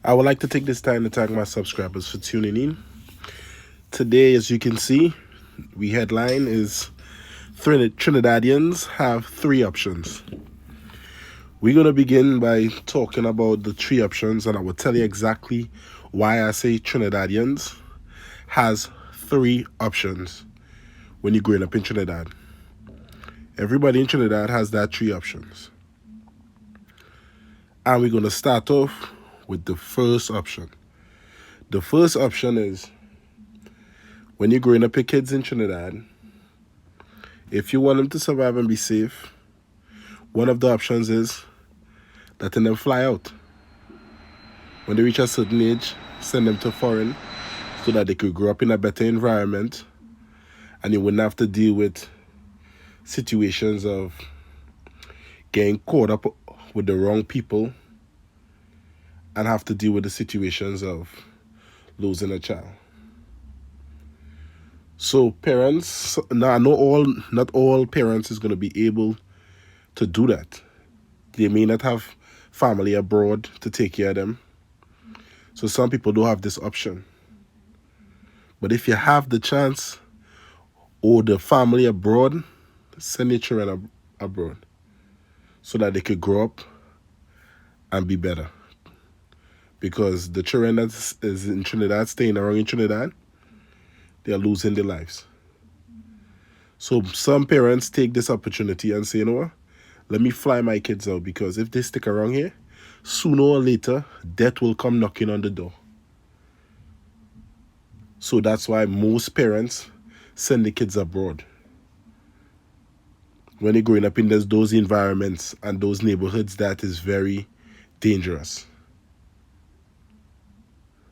I would like to take this time to thank my subscribers for tuning in. Today, as you can see, we headline is Trinidadians have three options. We're going to begin by talking about the three options, and I will tell you exactly why I say Trinidadians has three options when you're growing up in Trinidad. Everybody in Trinidad has that three options. And we're going to start off with the first option. The first option is when you're growing up your kids in Trinidad, if you want them to survive and be safe, one of the options is letting them fly out. When they reach a certain age, send them to foreign so that they could grow up in a better environment and you wouldn't have to deal with situations of getting caught up with the wrong people and have to deal with the situations of losing a child. So parents, now not all parents is going to be able to do that. They may not have family abroad to take care of them. So some people don't have this option. But if you have the chance or the family abroad, send your children abroad so that they could grow up and be better. Because the children that is in Trinidad, staying around in Trinidad, they are losing their lives. So some parents take this opportunity and say, you know what, let me fly my kids out, because if they stick around here, sooner or later, death will come knocking on the door. So that's why most parents send the kids abroad. When they're growing up in those environments and those neighborhoods, that is very dangerous.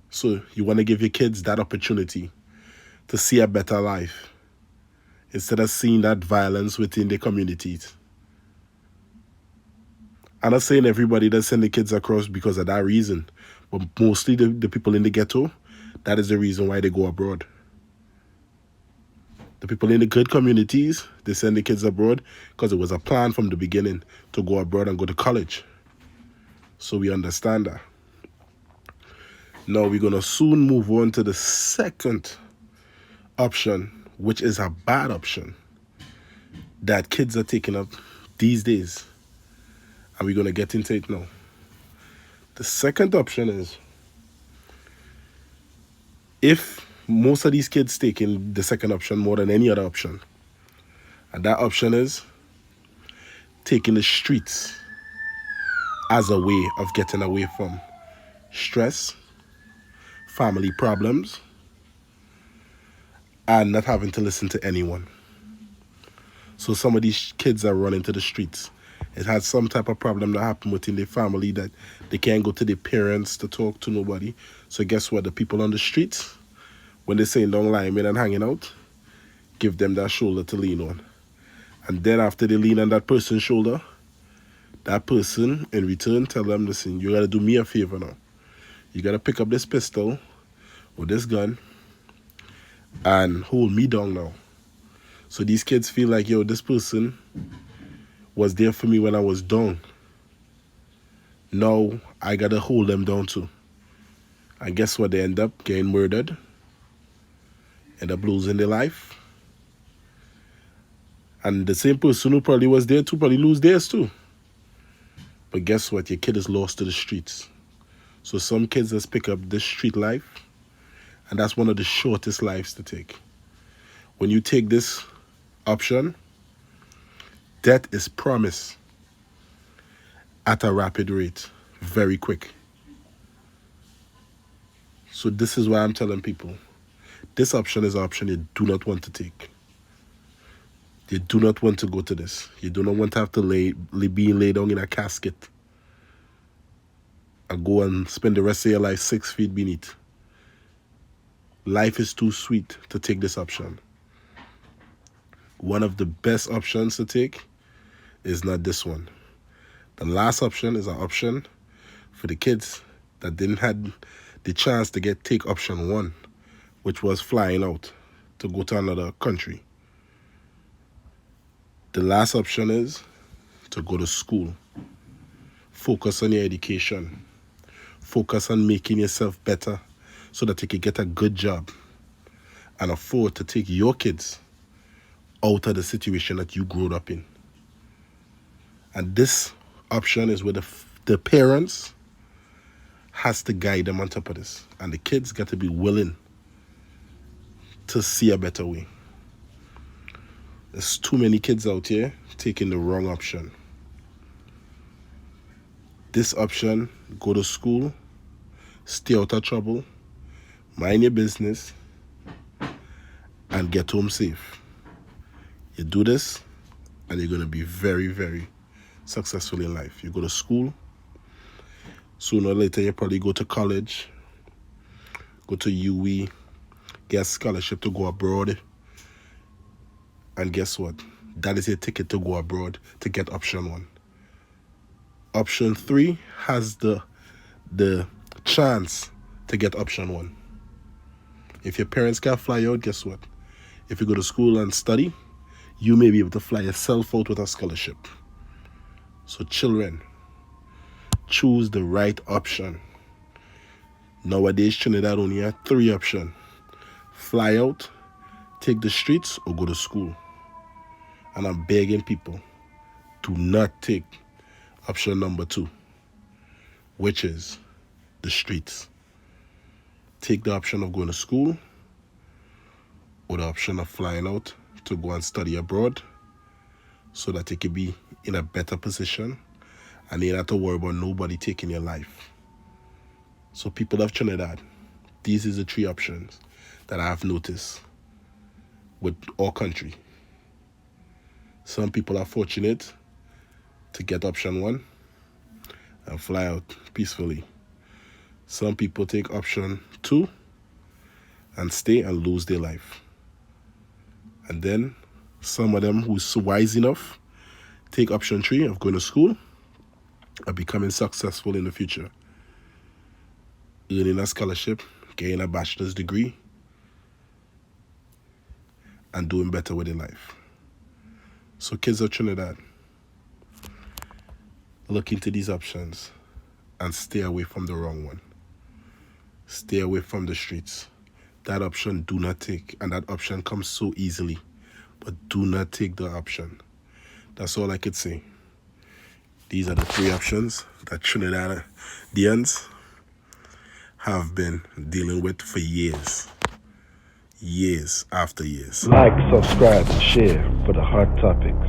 So you want to give your kids that opportunity to see a better life instead of seeing that violence within the communities. I'm not saying everybody does send the kids across because of that reason, but mostly the people in the ghetto, that is the reason why they go abroad. The people in the good communities, they send the kids abroad because it was a plan from the beginning to go abroad and go to college. So we understand that. Now we're going to soon move on to the second option, which is a bad option that kids are taking up these days. And we're going to get into it now. The second option is, if most of these kids taking the second option more than any other option, and that option is taking the streets as a way of getting away from stress, family problems, and not having to listen to anyone. So some of these kids are running to the streets. It has some type of problem that happened within their family that they can't go to their parents to talk to nobody. So guess what? The people on the streets, when they're saying don't lie in and hanging out, give them that shoulder to lean on. And then after they lean on that person's shoulder, that person in return tell them, listen, you gotta do me a favor now. You gotta pick up this pistol or this gun and hold me down now. So these kids feel like, yo, this person was there for me when I was down. Now I gotta hold them down too. And guess what? They end up getting murdered, end up losing their life. And the same person who probably was there too probably lose theirs too. But guess what? Your kid is lost to the streets. So some kids just pick up this street life, and that's one of the shortest lives to take. When you take this option, death is promised at a rapid rate, very quick. So this is why I'm telling people, this option is an option you do not want to take. You do not want to go to this. You do not want to have to be laid down in a casket and go and spend the rest of your life 6 feet beneath. Life is too sweet to take this option. One of the best options to take is not this one. The last option is an option for the kids that didn't have the chance to take option one, which was flying out to go to another country. The last option is to go to school. Focus on your education. focus on making yourself better so that you can get a good job and afford to take your kids out of the situation that you grew up in. And this option is where the parents has to guide them on top of this. And the kids got to be willing to see a better way. There's too many kids out here taking the wrong option. This option, go to school, stay out of trouble, mind your business, and get home safe. You do this, and you're going to be very, very successful in life. You go to school, sooner or later you probably go to college, go to UE, get a scholarship to go abroad, and guess what? That is your ticket to go abroad to get option 1. Option 3 has the chance to get option 1. If your parents can't fly out, guess what? If you go to school and study, you may be able to fly yourself out with a scholarship. So children, choose the right option. Nowadays, Trinidad only have 3 options. Fly out, take the streets, or go to school. And I'm begging people, do not take option number 2, which is the streets. Take the option of going to school or the option of flying out to go and study abroad so that you can be in a better position and you don't have to worry about nobody taking your life. So people of Trinidad, these is the 3 options that I have noticed with our country. Some people are fortunate to get option 1 and fly out peacefully. Some people take option 2 and stay and lose their life. And then some of them who's wise enough take option 3 of going to school and becoming successful in the future, earning a scholarship, getting a bachelor's degree, and doing better with their life. So kids of Trinidad, look into these options and stay away from the wrong one. Stay away from the streets. That option do not take, and that option comes so easily, but do not take the option. That's all I could say. These are the 3 options that Trinidadians have been dealing with for years. Years after years. Like, subscribe, and share for the hot topics.